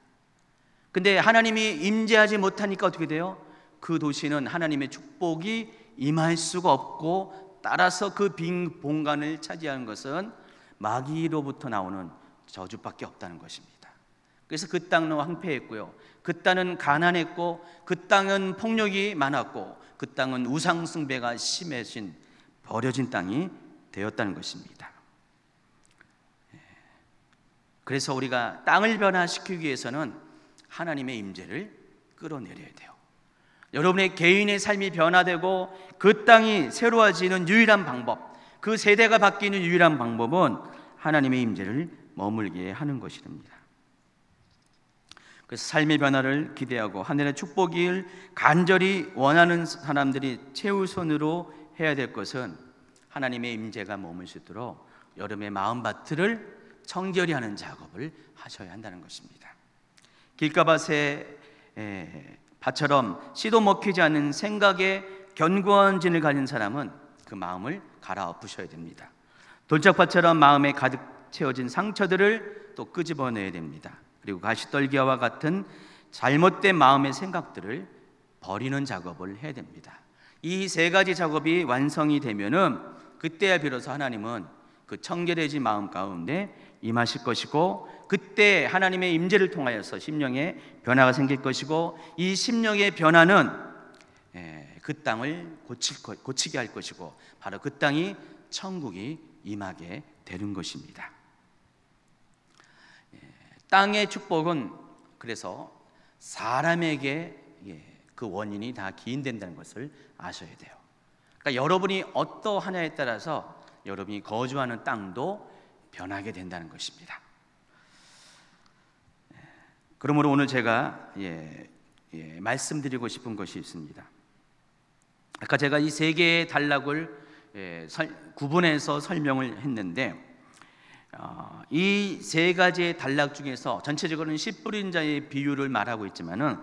Speaker 1: 근데 하나님이 임재하지 못하니까 어떻게 돼요? 그 도시는 하나님의 축복이 임할 수가 없고 따라서 그 빈 공간을 차지하는 것은 마귀로부터 나오는 저주밖에 없다는 것입니다. 그래서 그 땅은 황폐했고요, 그 땅은 가난했고, 그 땅은 폭력이 많았고, 그 땅은 우상 숭배가 심해진 버려진 땅이 되었다는 것입니다. 그래서 우리가 땅을 변화시키기 위해서는 하나님의 임재를 끌어내려야 돼요. 여러분의 개인의 삶이 변화되고 그 땅이 새로워지는 유일한 방법, 그 세대가 바뀌는 유일한 방법은 하나님의 임재를 머물게 하는 것입니다. 그래서 삶의 변화를 기대하고 하늘의 축복을 간절히 원하는 사람들이 최우선으로 해야 될 것은 하나님의 임재가 머물 수 있도록 여러분의 마음밭을 청결히 하는 작업을 하셔야 한다는 것입니다. 길가밭의 밭처럼 씨도 먹히지 않는 생각에 견고한 진을 가진 사람은 그 마음을 갈아엎으셔야 됩니다. 돌짝밭처럼 마음에 가득 채워진 상처들을 또 끄집어내야 됩니다. 그리고 가시떨기와 같은 잘못된 마음의 생각들을 버리는 작업을 해야 됩니다. 이 세 가지 작업이 완성이 되면은 그때야 비로소 하나님은 그 청결해진 마음 가운데 임하실 것이고, 그때 하나님의 임재를 통하여서 심령의 변화가 생길 것이고, 이 심령의 변화는 그 땅을 고치게 할 것이고, 바로 그 땅이 천국이 임하게 되는 것입니다. 땅의 축복은 그래서 사람에게 그 원인이 다 기인된다는 것을 아셔야 돼요. 그러니까 여러분이 어떠하냐에 따라서 여러분이 거주하는 땅도 변하게 된다는 것입니다. 그러므로 오늘 제가 말씀드리고 싶은 것이 있습니다. 아까 제가 이 세 개의 단락을 구분해서 설명을 했는데, 이 세 가지의 단락 중에서 전체적으로는 씨 뿌린 자의 비유를 말하고 있지만은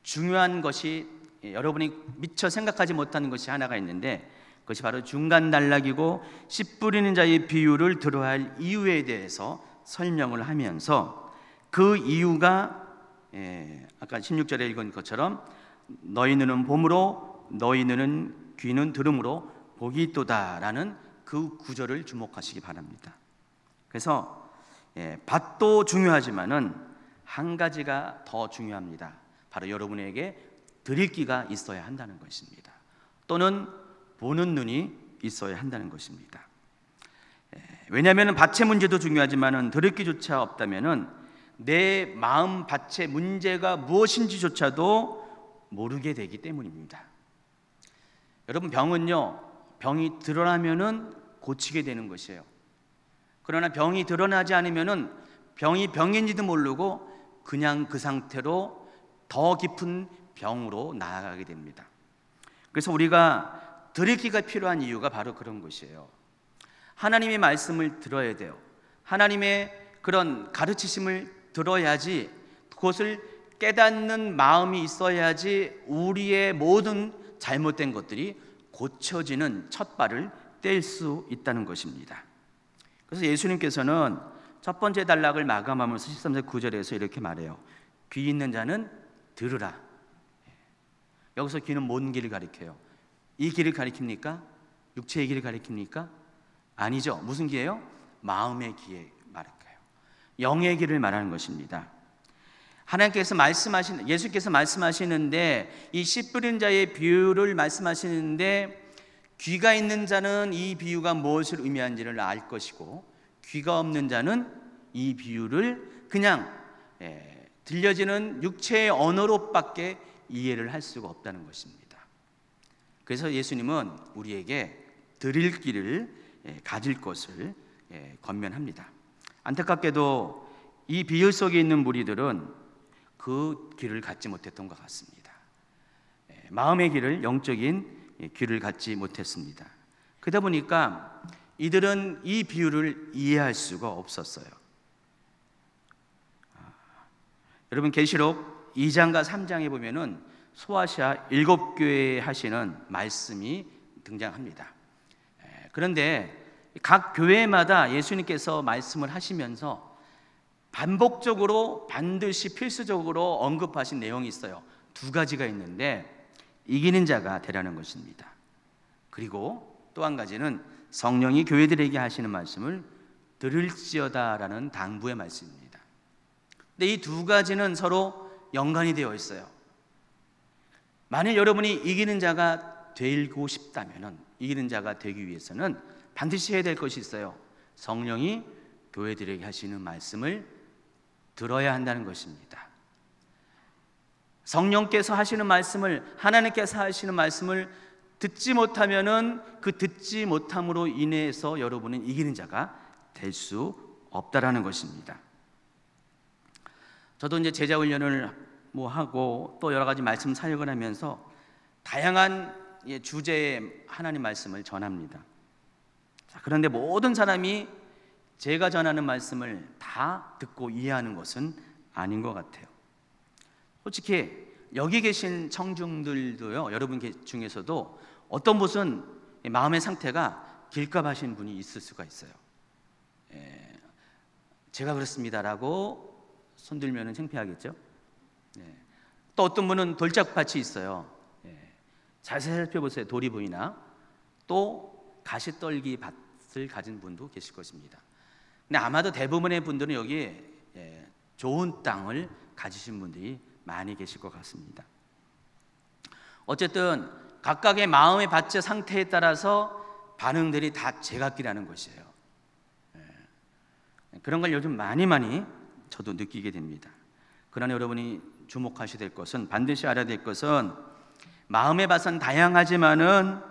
Speaker 1: 중요한 것이, 여러분이 미처 생각하지 못하는 것이 하나가 있는데, 그것이 바로 중간 단락이고, 씨 뿌리는 자의 비유를 들어야 할 이유에 대해서 설명을 하면서, 그 이유가 아까 16절에 읽은 것처럼 너희 눈은 봄으로 너희 눈은 귀는 들음으로 복이 있도다라는 그 구절을 주목하시기 바랍니다. 그래서 밭도 중요하지만은 한 가지가 더 중요합니다. 바로 여러분에게 드릴 귀가 있어야 한다는 것입니다. 또는 보는 눈이 있어야 한다는 것입니다. 왜냐하면 밭의 문제도 중요하지만은 드릴 귀조차 없다면은 내 마음 밭의 문제가 무엇인지조차도 모르게 되기 때문입니다. 여러분, 병이 드러나면은 고치게 되는 것이에요. 그러나 병이 드러나지 않으면은 병이 병인지도 모르고 그냥 그 상태로 더 깊은 병으로 나아가게 됩니다. 그래서 우리가 드릴 귀가 필요한 이유가 바로 그런 것이에요. 하나님의 말씀을 들어야 돼요. 하나님의 그런 가르치심을 들어야지, 그것을 깨닫는 마음이 있어야지 우리의 모든 잘못된 것들이 고쳐지는 첫 발을 뗄 수 있다는 것입니다. 그래서 예수님께서는 첫 번째 단락을 마감하면서 13절 9절에서 이렇게 말해요. 귀 있는 자는 들으라. 여기서 귀는 뭔 길을 가리켜요? 이 길을 가리킵니까? 육체의 길을 가리킵니까? 아니죠. 무슨 귀예요? 마음의 귀에 말할까요? 영의 길을 말하는 것입니다. 예수께서 말씀하시는데, 이 씨 뿌린 자의 비유를 말씀하시는데, 귀가 있는 자는 이 비유가 무엇을 의미하는지를 알 것이고, 귀가 없는 자는 이 비유를 그냥 들려지는 육체의 언어로밖에 이해를 할 수가 없다는 것입니다. 그래서 예수님은 우리에게 드릴 길을 가질 것을 권면합니다. 안타깝게도 이 비유 속에 있는 무리들은 그 길을 갖지 못했던 것 같습니다. 마음의 길을, 영적인 길을 갖지 못했습니다. 그러다 보니까 이들은 이 비유를 이해할 수가 없었어요. 여러분, 계시록 2장과 3장에 보면은 소아시아 7교회에 하시는 말씀이 등장합니다. 그런데 각 교회마다 예수님께서 말씀을 하시면서 반복적으로 반드시 필수적으로 언급하신 내용이 있어요. 두 가지가 있는데, 이기는 자가 되라는 것입니다. 그리고 또 한 가지는 성령이 교회들에게 하시는 말씀을 들을지어다라는 당부의 말씀입니다. 근데 이 두 가지는 서로 연관이 되어 있어요. 만일 여러분이 이기는 자가 되고 싶다면, 이기는 자가 되기 위해서는 반드시 해야 될 것이 있어요. 성령이 교회들에게 하시는 말씀을 들어야 한다는 것입니다. 성령께서 하시는 말씀을, 하나님께서 하시는 말씀을 듣지 못하면은 그 듣지 못함으로 인해서 여러분은 이기는 자가 될 수 없다라는 것입니다. 저도 이제 제자 훈련을 하고 또 여러 가지 말씀 사역을 하면서 다양한 주제의 하나님 말씀을 전합니다. 그런데 모든 사람이 제가 전하는 말씀을 다 듣고 이해하는 것은 아닌 것 같아요. 솔직히 여기 계신 청중들도요, 여러분 중에서도 어떤 분은 마음의 상태가 길갑하신 분이 있을 수가 있어요. 제가 그렇습니다라고 손들면 창피하겠죠. 또 어떤 분은 돌짝밭이 있어요. 자세히 살펴보세요. 돌이 보이나? 또 가시떨기 밭을 가진 분도 계실 것입니다. 근데 아마도 대부분의 분들은 여기에 좋은 땅을 가지신 분들이 많이 계실 것 같습니다. 어쨌든 각각의 마음의 받체 상태에 따라서 반응들이 다 제각기라는 것이에요. 그런 걸 요즘 많이 저도 느끼게 됩니다. 그러나 여러분이 주목하셔야 될 것은, 반드시 알아야 될 것은, 마음의 밭은 다양하지만은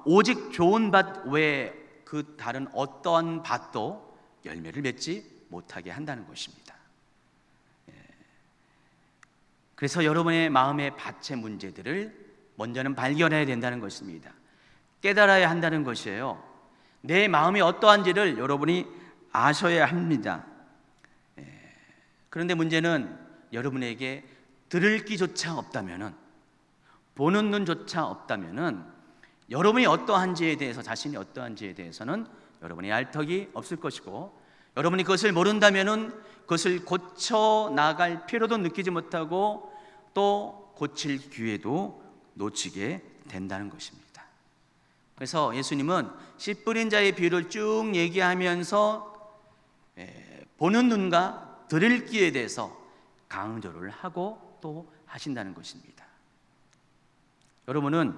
Speaker 1: 오직 좋은 밭 외에 그 다른 어떠한 밭도 열매를 맺지 못하게 한다는 것입니다. 그래서 여러분의 마음의 밭의 문제들을 먼저는 발견해야 된다는 것입니다. 깨달아야 한다는 것이에요. 내 마음이 어떠한지를 여러분이 아셔야 합니다. 그런데 문제는 여러분에게 들을 귀조차 없다면은, 보는 눈조차 없다면은, 여러분이 어떠한지에 대해서, 자신이 어떠한지에 대해서는 여러분이 알 턱이 없을 것이고, 여러분이 그것을 모른다면은 그것을 고쳐 나갈 필요도 느끼지 못하고 또 고칠 기회도 놓치게 된다는 것입니다. 그래서 예수님은 씨 뿌린 자의 비유를 쭉 얘기하면서 보는 눈과 들을 귀에 대해서 강조를 하고 또 하신다는 것입니다. 여러분은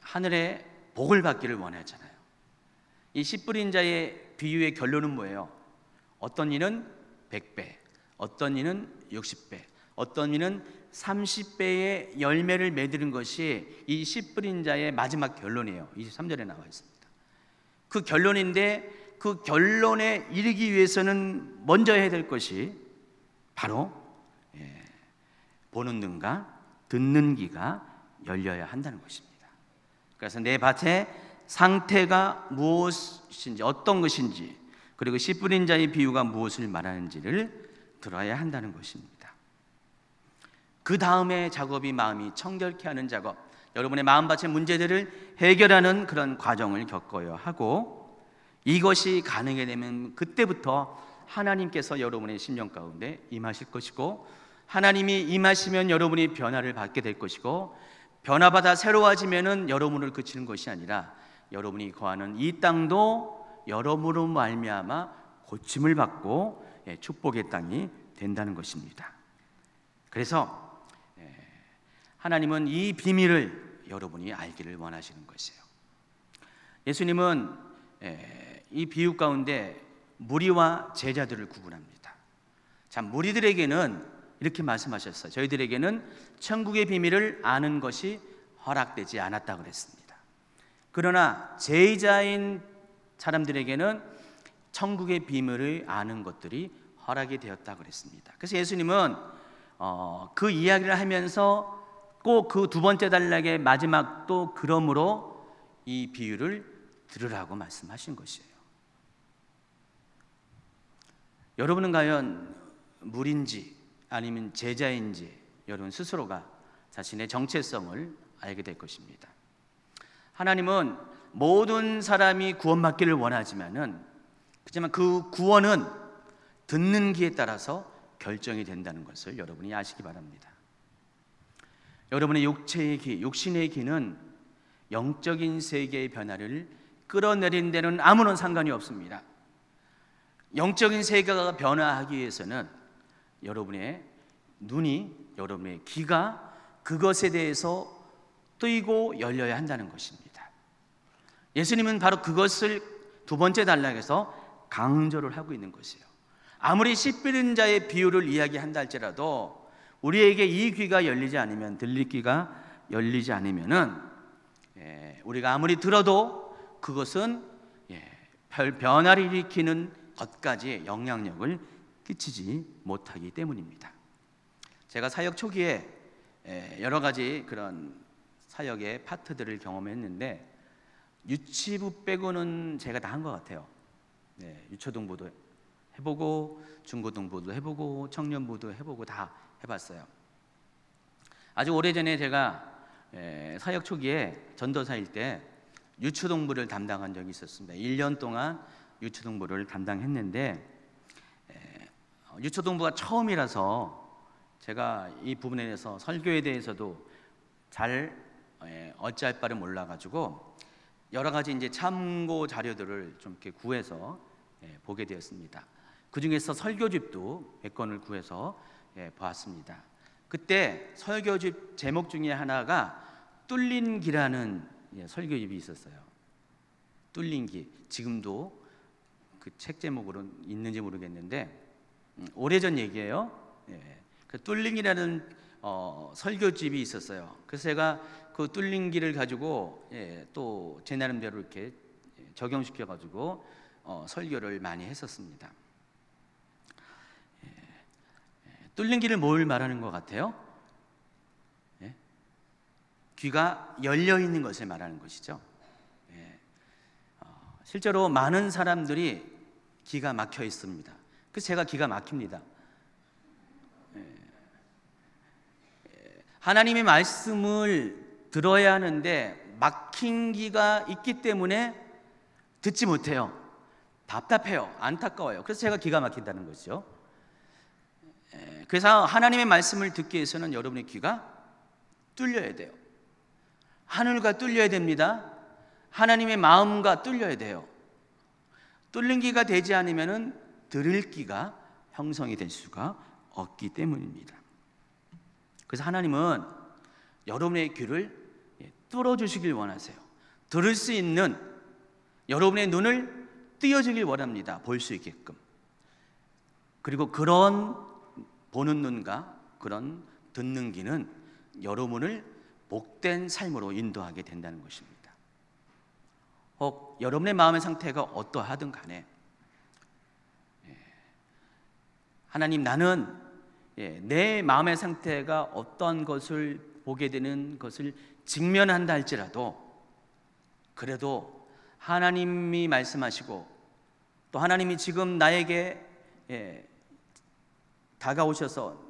Speaker 1: 하늘의 복을 받기를 원하잖아요. 이 씨 뿌린 자의 비유의 결론은 뭐예요? 어떤 이는 100배, 어떤 이는 60배, 어떤 이는 30배의 열매를 맺는 것이 이 씨 뿌린 자의 마지막 결론이에요. 23절에 나와 있습니다. 그 결론인데, 그 결론에 이르기 위해서는 먼저 해야 될 것이 바로 보는 눈과 듣는 귀가 열려야 한다는 것입니다. 그래서 내 밭의 상태가 무엇인지, 어떤 것인지, 그리고 씨 뿌린 자의 비유가 무엇을 말하는지를 들어야 한다는 것입니다. 그 다음에 작업이 마음이 청결케 하는 작업, 여러분의 마음밭의 문제들을 해결하는 그런 과정을 겪어야 하고, 이것이 가능하게 되면 그때부터 하나님께서 여러분의 심령 가운데 임하실 것이고, 하나님이 임하시면 여러분이 변화를 받게 될 것이고, 변화받아 새로워지면은 여러분을 그치는 것이 아니라 여러분이 거하는 이 땅도 여러분으로 말미암아 고침을 받고 축복의 땅이 된다는 것입니다. 그래서 하나님은 이 비밀을 여러분이 알기를 원하시는 것이에요. 예수님은 이 비유 가운데 무리와 제자들을 구분합니다. 자, 무리들에게는 이렇게 말씀하셨어요. 저희들에게는 천국의 비밀을 아는 것이 허락되지 않았다고 그랬습니다. 그러나 제자인 사람들에게는 천국의 비밀을 아는 것들이 허락이 되었다고 그랬습니다. 그래서 예수님은 그 이야기를 하면서 꼭 그 두 번째 단락의 마지막 또 그러므로 이 비유를 들으라고 말씀하신 것이에요. 여러분은 과연 무리인지 아니면 제자인지 여러분 스스로가 자신의 정체성을 알게 될 것입니다. 하나님은 모든 사람이 구원받기를 원하지만은, 그렇지만 그 구원은 듣는 귀에 따라서 결정이 된다는 것을 여러분이 아시기 바랍니다. 여러분의 육체의 귀, 육신의 귀는 영적인 세계의 변화를 끌어내리는 데는 아무런 상관이 없습니다. 영적인 세계가 변화하기 위해서는 여러분의 눈이, 여러분의 귀가 그것에 대해서 뜨이고 열려야 한다는 것입니다. 예수님은 바로 그것을 두 번째 단락에서 강조를 하고 있는 것이에요. 아무리 씨 뿌린 자의 비유를 이야기한다 할지라도 우리에게 이 귀가 열리지 않으면, 들릴 귀가 열리지 않으면은 우리가 아무리 들어도 그것은 변화를 일으키는 것까지 영향력을 끼치지 못하기 때문입니다. 제가 사역 초기에 여러 가지 그런 사역의 파트들을 경험했는데, 유치부 빼고는 제가 다 한 것 같아요. 유초등부도 해보고, 중고등부도 해보고, 청년부도 해보고 다 해봤어요. 아주 오래전에 제가 사역 초기에 전도사일 때 유초등부를 담당한 적이 있었습니다. 1년 동안 유초등부를 담당했는데, 유초등부가 처음이라서 제가 이 부분에 대해서 설교에 대해서도 잘 어찌할 바를 몰라가지고 여러 가지 이제 참고 자료들을 좀 이렇게 구해서 보게 되었습니다. 그 중에서 설교집도 몇 권을 구해서 보았습니다. 그때 설교집 제목 중에 하나가 뚫린 기라는 설교집이 있었어요. 뚫린 기. 지금도 그 책 제목으로 있는지 모르겠는데 오래전 얘기예요. 그 뚫린 기라는 설교집이 있었어요. 그래서 제가 그 뚫린 기를 가지고 또 제 나름대로 이렇게 적용시켜 가지고 설교를 많이 했었습니다. 뚫린 길을 뭘 말하는 것 같아요? 귀가 열려 있는 것을 말하는 것이죠. 실제로 많은 사람들이 기가 막혀 있습니다. 그래서 제가 기가 막힙니다. 하나님의 말씀을 들어야 하는데 막힌 귀가 있기 때문에 듣지 못해요. 답답해요. 안타까워요. 그래서 제가 기가 막힌다는 거죠. 그래서 하나님의 말씀을 듣기 위해서는 여러분의 귀가 뚫려야 돼요. 하늘과 뚫려야 됩니다. 하나님의 마음과 뚫려야 돼요. 뚫린 귀가 되지 않으면 들을 귀가 형성이 될 수가 없기 때문입니다. 그래서 하나님은 여러분의 귀를 뚫어주시길 원하세요. 들을 수 있는 여러분의 눈을 띄어주길 원합니다. 볼 수 있게끔. 그리고 그런 보는 눈과 그런 듣는 귀는 여러분을 복된 삶으로 인도하게 된다는 것입니다. 혹 여러분의 마음의 상태가 어떠하든 간에 하나님, 나는 내 마음의 상태가 어떤 것을 보게 되는 것을 직면한다 할지라도 그래도 하나님이 말씀하시고 또 하나님이 지금 나에게 다가오셔서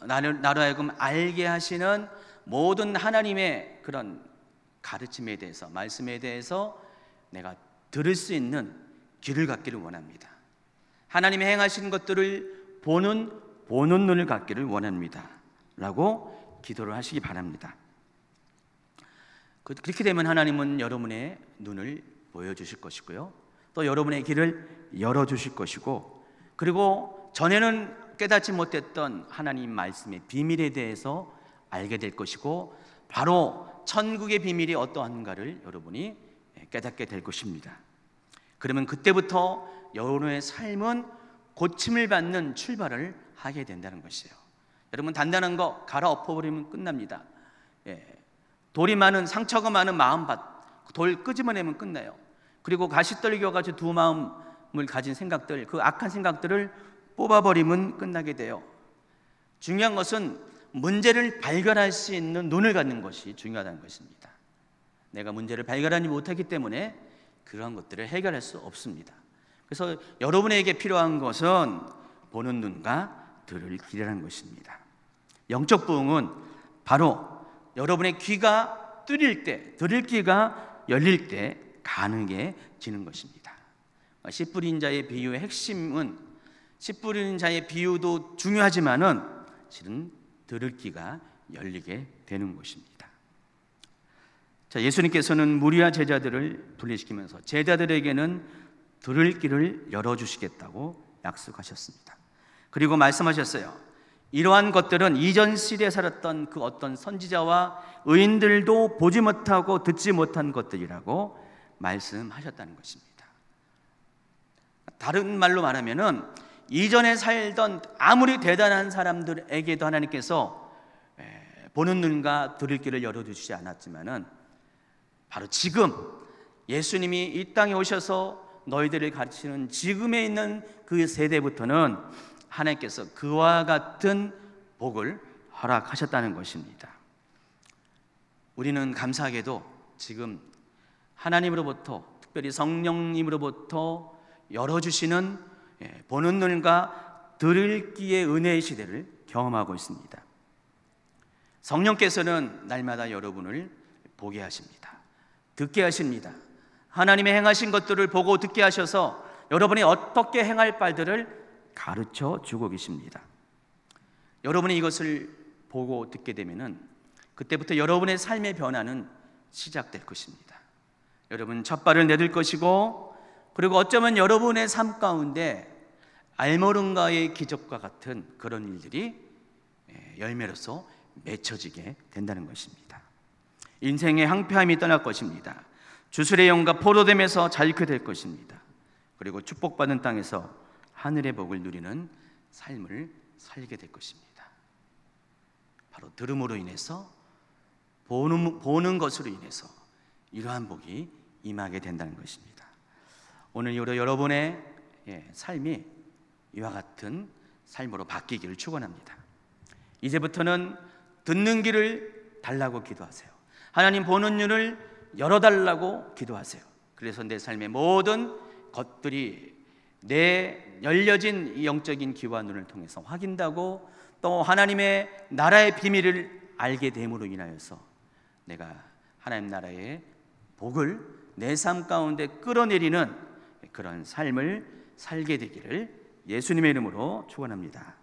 Speaker 1: 나로 하여금 알게 하시는 모든 하나님의 그런 가르침에 대해서, 말씀에 대해서 내가 들을 수 있는 귀를 갖기를 원합니다. 하나님이 행하시는 것들을 보는 눈을 갖기를 원합니다 라고 기도를 하시기 바랍니다. 그렇게 되면 하나님은 여러분의 눈을 보여주실 것이고요, 또 여러분의 귀를 열어주실 것이고, 그리고 전에는 깨닫지 못했던 하나님 말씀의 비밀에 대해서 알게 될 것이고, 바로 천국의 비밀이 어떠한가를 여러분이 깨닫게 될 것입니다. 그러면 그때부터 여러분의 삶은 고침을 받는 출발을 하게 된다는 것이에요. 여러분, 단단한 거 갈아엎어버리면 끝납니다. 돌이 많은, 상처가 많은 마음밭, 돌 끄집어내면 끝나요. 그리고 가시떨기와같이 두 마음을 가진 생각들, 그 악한 생각들을 뽑아버리면 끝나게 돼요. 중요한 것은 문제를 발견할 수 있는 눈을 갖는 것이 중요하다는 것입니다. 내가 문제를 발견하지 못하기 때문에 그러한 것들을 해결할 수 없습니다. 그래서 여러분에게 필요한 것은 보는 눈과 들을 귀라는 것입니다. 영적 부흥은 바로 여러분의 귀가 뚫릴 때, 들을 귀가 열릴 때 가능해지는 것입니다. 씨 뿌린 자의 비유의 핵심은, 씨 뿌리는 자의 비유도 중요하지만은 실은 들을 귀가 열리게 되는 것입니다. 자, 예수님께서는 무리와 제자들을 분리시키면서 제자들에게는 들을 귀를 열어주시겠다고 약속하셨습니다. 그리고 말씀하셨어요. 이러한 것들은 이전 시대에 살았던 그 어떤 선지자와 의인들도 보지 못하고 듣지 못한 것들이라고 말씀하셨다는 것입니다. 다른 말로 말하면은 이전에 살던 아무리 대단한 사람들에게도 하나님께서 보는 눈과 들을 귀를 열어주시지 않았지만은 바로 지금 예수님이 이 땅에 오셔서 너희들을 가르치는 지금에 있는 그 세대부터는 하나님께서 그와 같은 복을 허락하셨다는 것입니다. 우리는 감사하게도 지금 하나님으로부터, 특별히 성령님으로부터 열어주시는 보는 눈과 들을 귀의 은혜의 시대를 경험하고 있습니다. 성령께서는 날마다 여러분을 보게 하십니다. 듣게 하십니다. 하나님의 행하신 것들을 보고 듣게 하셔서 여러분이 어떻게 행할 바들을 가르쳐 주고 계십니다. 여러분이 이것을 보고 듣게 되면은 그때부터 여러분의 삶의 변화는 시작될 것입니다. 여러분 첫 발을 내딜 것이고, 그리고 어쩌면 여러분의 삶 가운데 알모름가의 기적과 같은 그런 일들이 열매로서 맺혀지게 된다는 것입니다. 인생의 황폐함이 떠날 것입니다. 주술의 영과 포도됨에서 자유케 될 것입니다. 그리고 축복받은 땅에서 하늘의 복을 누리는 삶을 살게 될 것입니다. 바로 들음으로 인해서 보는 것으로 인해서 이러한 복이 임하게 된다는 것입니다. 오늘 여러분의 삶이 이와 같은 삶으로 바뀌기를 축원합니다. 이제부터는 듣는 귀를 달라고 기도하세요. 하나님 보는 눈을 열어달라고 기도하세요. 그래서 내 삶의 모든 것들이 내 열려진 이 영적인 귀와 눈을 통해서 확인하고 또 하나님의 나라의 비밀을 알게 됨으로 인하여서 내가 하나님 나라의 복을 내 삶 가운데 끌어내리는 그런 삶을 살게 되기를 예수님의 이름으로 축원합니다.